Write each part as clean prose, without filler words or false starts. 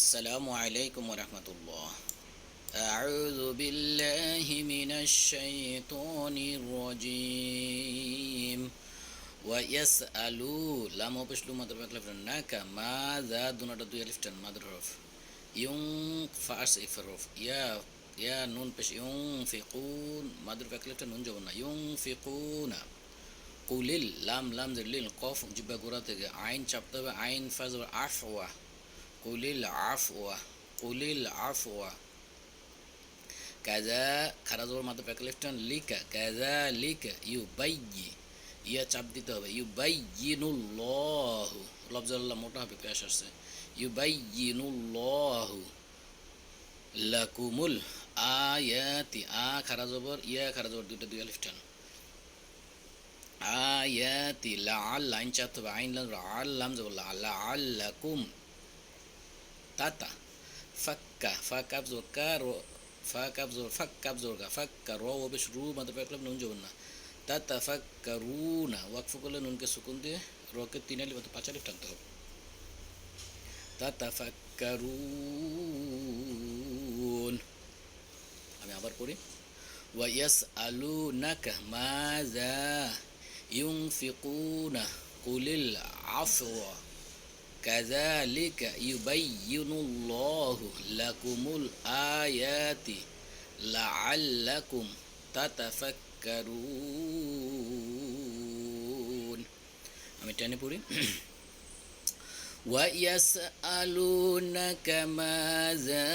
আসসালামু আলাইকুম ওয়া রাহমাতুল্লাহ। আউযু বিল্লাহি মিনাশ শাইতানির রাজীম। ওয়া ইয়াসআলু লাম অপেশলু মাদ্র বাকলা নাকা মাযা দুনাটা দুই আলিফ টান মাদ্র হরফ ইউং ফাস ইফরফ ইয়া নুন পেশ ইউং ফিকুন মাদ্র বাকলা নুন যাব না ইউং ফিকুনা কুলিল লাম লাম লিল কফ জিব্বা গোড়া থেকে আইন চাপতে হবে আইন ফাজ আফওয়া কুলিল আফওয়া কুলিল আফওয়া কাজা খারা জবর মাত্র প্যাকেলিফটান লিকা কাজা লিকা ইউ বাইয়ি ইয়া চাপ দিতে হবে ইউ বাইয়িনুল্লাহু লফজাল্লাহ মোটা হবে পেশ আসছে ইউ বাইয়িনুল্লাহু লাকুমুল আয়াতি খারা জবর ইয়া খারা জবর দুই আলিফটান আয়াতি লাইন চাপতে হবে আইন লাম জবর লাআল্লাকুম tata fakka fakab zor karo fakab zor fakkab zor ka fakka ro besh ru mata peklab nun jobna tata fakkaruna ওয়াকফ করলে নুনকে সুকুন দিয়ে রকে তিন আলিফ অথবা পাঁচ আলিফ টানতে হবে tata fakkarun আমি আবার পড়ি ওয়া ইয়াসআলুনাকা মাযা ইউনফিকুনা কুলিল আফওয়া كذلك يبين الله لكم الآيات لعلكم تتفكرون আমি টেনে পড়ি ويسألونك ماذا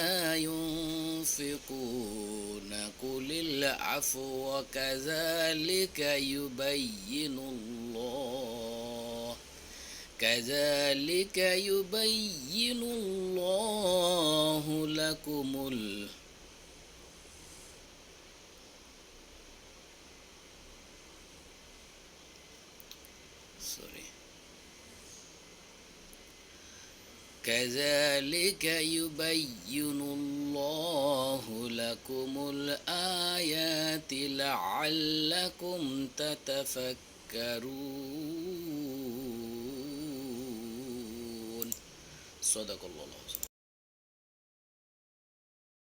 ينفقون قل العفو كذلك يبين الله كذلك يبين الله لكم كذلك يبين الله لكم الآيات لعلكم تتفكرون صدق الله العظيم